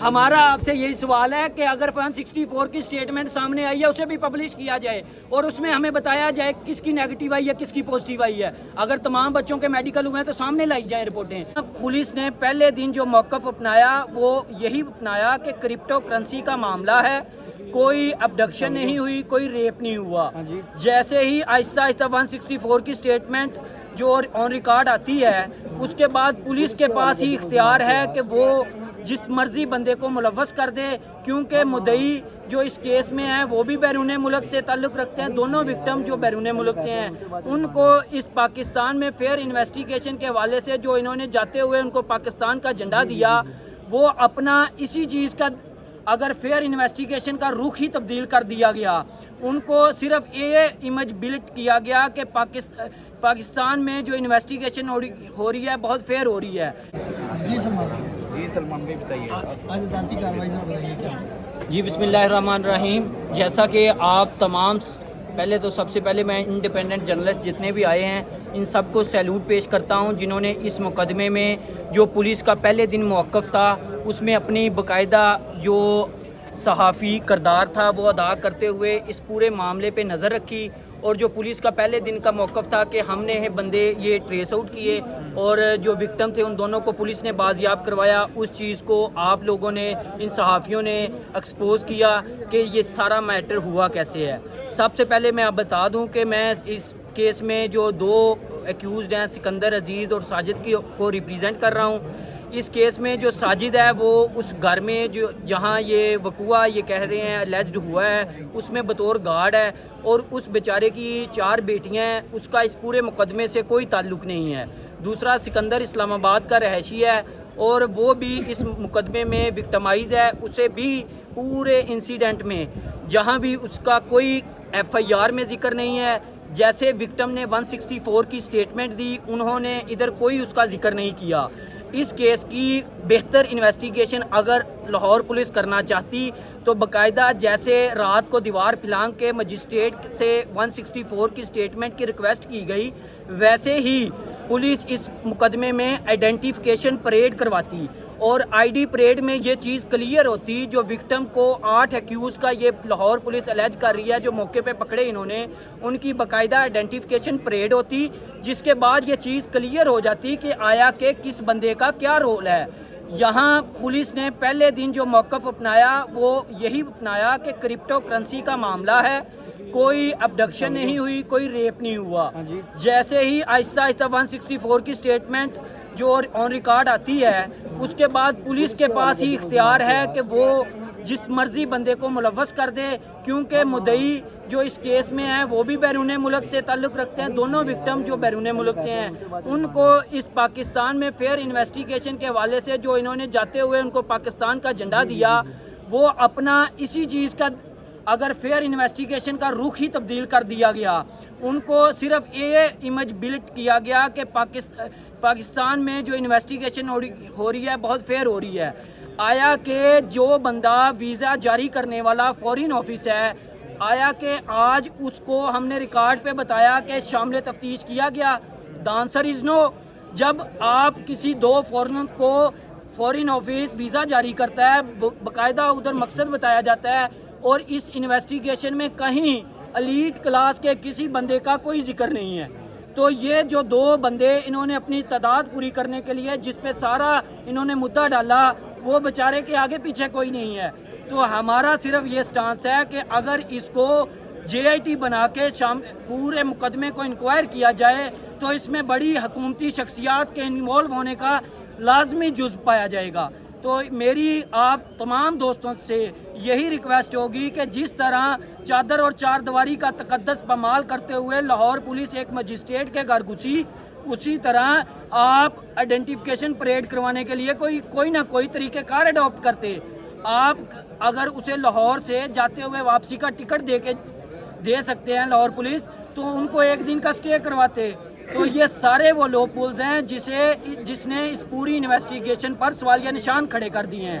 ہمارا آپ سے یہی سوال ہے کہ اگر 164 کی سٹیٹمنٹ سامنے آئی ہے اسے بھی پبلش کیا جائے اور اس میں ہمیں بتایا جائے کس کی نیگیٹو آئی ہے کس کی پوزیٹیو آئی ہے. اگر تمام بچوں کے میڈیکل ہوئے ہیں تو سامنے لائی جائیں رپورٹیں. پولیس نے پہلے دن جو موقف اپنایا وہ یہی اپنایا کہ کرپٹو کرنسی کا معاملہ ہے, کوئی ابڈکشن نہیں ہوئی, کوئی ریپ نہیں ہوا. جیسے ہی آہستہ آہستہ 164 کی سٹیٹمنٹ جو آن ریکارڈ آتی ہے اس کے بعد پولیس کے پاس ہی اختیار ہے کہ وہ جس مرضی بندے کو ملوث کر دے, کیونکہ مدعی جو اس کیس میں ہیں وہ بھی بیرون ملک سے تعلق رکھتے ہیں. دونوں وکٹم جو بیرون ملک سے ہیں ان کو اس پاکستان میں فیئر انویسٹیگیشن کے حوالے سے جو انہوں نے جاتے ہوئے ان کو پاکستان کا جھنڈا دیا, وہ اپنا اسی چیز کا اگر فیئر انویسٹیگیشن کا رخ ہی تبدیل کر دیا گیا, ان کو صرف یہ امیج بلڈ کیا گیا کہ پاکستان میں جو انویسٹیگیشن ہو رہی ہے بہت فیئر ہو رہی ہے. جی سلمان بھائی بتائیے آج ذاتی کارروائی سے بتائیے کیا. جی بسم اللہ الرحمن الرحیم. جیسا کہ آپ تمام پہلے تو سب سے پہلے میں انڈیپینڈنٹ جرنلسٹ جتنے بھی آئے ہیں ان سب کو سیلوٹ پیش کرتا ہوں جنہوں نے اس مقدمے میں جو پولیس کا پہلے دن موقف تھا اس میں اپنی باقاعدہ جو صحافی کردار تھا وہ ادا کرتے ہوئے اس پورے معاملے پہ نظر رکھی. اور جو پولیس کا پہلے دن کا موقف تھا کہ ہم نے بندے یہ ٹریس آؤٹ کیے اور جو وکٹم تھے ان دونوں کو پولیس نے بازیاب کروایا, اس چیز کو آپ لوگوں نے ان صحافیوں نے ایکسپوز کیا کہ یہ سارا میٹر ہوا کیسے ہے. سب سے پہلے میں آپ بتا دوں کہ میں اس کیس میں جو دو ایکیوزڈ ہیں سکندر عزیز اور ساجد کو ریپریزنٹ کر رہا ہوں. اس کیس میں جو ساجد ہے وہ اس گھر میں جو جہاں یہ وقوع یہ کہہ رہے ہیں الیجڈ ہوا ہے اس میں بطور گارڈ ہے, اور اس بیچارے کی 4 بیٹیاں ہیں, اس کا اس پورے مقدمے سے کوئی تعلق نہیں ہے. دوسرا سکندر اسلام آباد کا رہائشی ہے اور وہ بھی اس مقدمے میں وکٹمائز ہے. اسے بھی پورے انسیڈنٹ میں جہاں بھی اس کا کوئی ایف آئی آر میں ذکر نہیں ہے, جیسے وکٹم نے 164 کی سٹیٹمنٹ دی انہوں نے ادھر کوئی اس کا ذکر نہیں کیا. اس کیس کی بہتر انویسٹیگیشن اگر لاہور پولیس کرنا چاہتی تو باقاعدہ جیسے رات کو دیوار پھلانگ کے مجسٹریٹ سے 164 کی سٹیٹمنٹ کی ریکویسٹ کی گئی, ویسے ہی پولیس اس مقدمے میں آئیڈینٹیفیکیشن پریڈ کرواتی اور آئی ڈی پریڈ میں یہ چیز کلیئر ہوتی. جو وکٹم کو 8 ایکیوز کا یہ لاہور پولیس الیج کر رہی ہے جو موقع پہ پکڑے انہوں نے, ان کی باقاعدہ آئیڈینٹیفیکیشن پریڈ ہوتی جس کے بعد یہ چیز کلیئر ہو جاتی کہ آیا کہ کس بندے کا کیا رول ہے. یہاں پولیس نے پہلے دن جو موقف اپنایا وہ یہی اپنایا کہ کرپٹو کرنسی کا معاملہ ہے, کوئی ابڈکشن نہیں ہوئی, کوئی ریپ نہیں ہوا. جیسے ہی آہستہ آہستہ 164 کی سٹیٹمنٹ جو آن ریکارڈ آتی ہے اس کے بعد پولیس کے پاس ہی اختیار ہے کہ وہ جس مرضی بندے کو ملوث کر دے, کیونکہ مدعی جو اس کیس میں ہیں وہ بھی بیرون ملک سے تعلق رکھتے ہیں. دونوں وکٹم جو بیرون ملک سے ہیں ان کو اس پاکستان میں فیئر انویسٹیگیشن کے حوالے سے جو انہوں نے جاتے ہوئے ان کو پاکستان کا جھنڈا دیا, وہ اپنا اسی چیز کا اگر فیئر انویسٹیگیشن کا رخ ہی تبدیل کر دیا گیا, ان کو صرف یہ امیج بلڈ کیا گیا کہ پاکستان میں جو انویسٹیگیشن ہو رہی ہے بہت فیئر ہو رہی ہے. آیا کہ جو بندہ ویزا جاری کرنے والا فورین آفس ہے, آیا کہ آج اس کو ہم نے ریکارڈ پہ بتایا کہ شامل تفتیش کیا گیا. دا آنسر از نو. جب آپ کسی 2 فورن کو فورین آفس ویزا جاری کرتا ہے باقاعدہ ادھر مقصد بتایا جاتا ہے اور اس انویسٹیگیشن میں کہیں ایلیٹ کلاس کے کسی بندے کا کوئی ذکر نہیں ہے, تو یہ جو 2 بندے انہوں نے اپنی تعداد پوری کرنے کے لیے جس پہ سارا انہوں نے مدعا ڈالا وہ بیچارے کے آگے پیچھے کوئی نہیں ہے. تو ہمارا صرف یہ سٹانس ہے کہ اگر اس کو جے آئی ٹی بنا کے پورے مقدمے کو انکوائر کیا جائے تو اس میں بڑی حکومتی شخصیات کے انوالو ہونے کا لازمی جزو پایا جائے گا. تو میری آپ تمام دوستوں سے یہی ریکویسٹ ہوگی کہ جس طرح چادر اور 4 دیواری کا تقدس پامال کرتے ہوئے لاہور پولیس ایک مجسٹریٹ کے گھر گھسی, اسی طرح آپ آئیڈینٹیفیکیشن پریڈ کروانے کے لیے کوئی نہ کوئی طریقہ کار اڈاپٹ کرتے. آپ اگر اسے لاہور سے جاتے ہوئے واپسی کا ٹکٹ دے سکتے ہیں لاہور پولیس, تو ان کو 1 دن کا سٹے کرواتے. تو یہ سارے وہ لو پولز ہیں جس نے اس پوری انویسٹیگیشن پر سوالیہ نشان کھڑے کر دیے ہیں.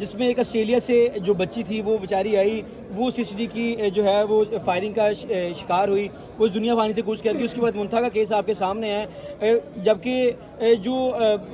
جس میں ایک آسٹریلیا سے جو بچی تھی وہ بیچاری آئی, وہ CCD کی جو ہے وہ فائرنگ کا شکار ہوئی, وہ اس دنیا فانی سے کوچ کر کے اس کے بعد منتھا کا کیس آپ کے سامنے ہے, جبکہ جو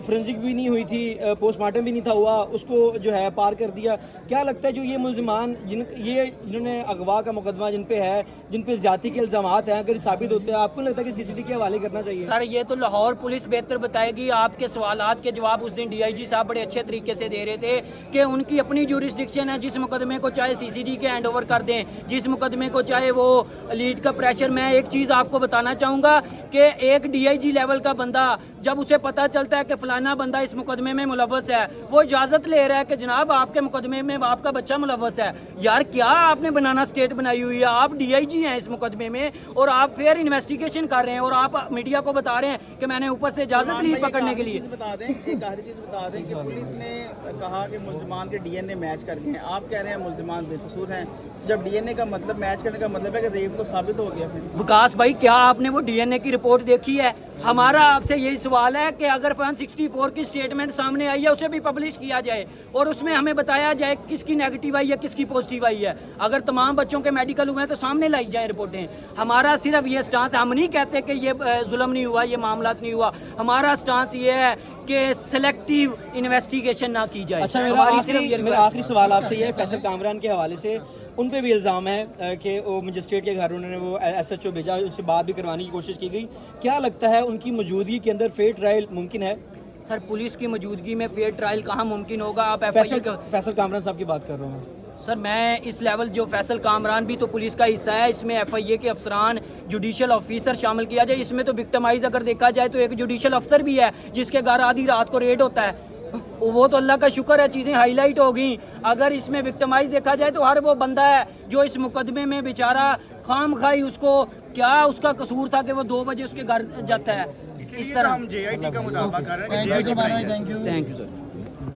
فرنزک بھی نہیں ہوئی تھی, پوسٹ مارٹم بھی نہیں تھا ہوا, اس کو جو ہے پار کر دیا. کیا لگتا ہے جو یہ ملزمان جنہوں نے اغوا کا مقدمہ جن پہ ہے, جن پہ زیادتی کے الزامات ہیں, اگر ثابت ہوتے ہیں آپ کو لگتا ہے کہ CCD کے حوالے کرنا چاہیے؟ سر یہ تو لاہور پولیس بہتر بتائے گی. آپ کے سوالات کے جواب اس دن DIG صاحب بڑے اچھے طریقے سے دے رہے تھے کہ ان کی اپنی جورسڈکشن ہے, جس مقدمے کو چاہے CCD کے ہینڈ اوور کر دیں, جس مقدمے کو چاہے وہ لیڈ کا پریشر. میں ایک چیز آپ کو بتانا چاہوں گا کہ ایک DIG لیول کا بندہ جب اسے پتہ چلتا ہے کہ فلانا بندہ اس مقدمے میں ملوث ہے, وہ اجازت لے رہا ہے کہ جناب آپ کے مقدمے میں آپ کا بچہ ملوث ہے. یار کیا آپ نے بنانا اسٹیٹ بنائی ہوئی ہے, آپ DIG ہیں اس مقدمے میں اور آپ فیئر انویسٹیگیشن کر رہے ہیں اور آپ میڈیا کو بتا رہے ہیں کہ میں نے اوپر سے اجازت لی پکڑنے کے لیے. بتا دیں ایک آخری چیز بتا دیں کہ پولیس نے کہا کہ ملزمان کے DNA میچ کر گئے ہیں, آپ کہہ رہے ہیں ملزمان بے قصور ہیں, جب DNA کا مطلب میچ کرنے کا مطلب ہے کہ ریپ تو ثابت ہو گیا. وکاس بھائی کیا آپ نے وہ DNA کی رپورٹ دیکھی ہے؟ ہمارا آپ سے یہی سوال ہے کہ اگر 164 کی سٹیٹمنٹ سامنے آئی ہے اسے بھی پبلش کیا جائے اور اس میں ہمیں بتایا جائے کس کی نیگیٹو آئی ہے کس کی پوزیٹیو آئی ہے. اگر تمام بچوں کے میڈیکل ہوئے ہیں تو سامنے لائی جائیں رپورٹیں. ہمارا صرف یہ سٹانس ہے, ہم نہیں کہتے کہ یہ ظلم نہیں ہوا, یہ معاملات نہیں ہوا, ہمارا سٹانس یہ ہے کہ سلیکٹیو انویسٹیگیشن نہ کی جائے. اچھا, میرا آخری سوال آپ سے یہ ہے, فیصل کامران کے حوالے سے ان پہ بھی الزام ہے کہ وہ مجسٹریٹ کے گھر انہوں نے وہ SHO بھیجا, اس سے بات بھی کروانے کی کوشش کی گئی. کیا لگتا ہے ان کی موجودگی کے اندر فیئر ٹرائل ممکن ہے؟ سر پولیس کی موجودگی میں فیئر ٹرائل کہاں ممکن ہوگا؟ آپ فیصل کامران صاحب کی بات کر رہا ہوں. سر میں اس لیول جو فیصل کامران بھی تو پولیس کا حصہ ہے, اس میں FIA کے افسران جوڈیشل آفیسر شامل کیا جائے. اس میں تو وکٹمائز اگر دیکھا جائے تو ایک جوڈیشل افسر بھی ہے جس کے گھر آدھی رات کو ریڈ ہوتا ہے, وہ تو اللہ کا شکر ہے چیزیں ہائی لائٹ ہو گئیں. اگر اس میں وکٹمائز دیکھا جائے تو ہر وہ بندہ ہے جو اس مقدمے میں بیچارہ خام خواہی, اس کو کیا اس کا قصور تھا کہ وہ 2 بجے اس کے گھر جاتا ہے. اس طرح ہم JIT کا مطالبہ کر رہے ہیں. Thank you thank you sir.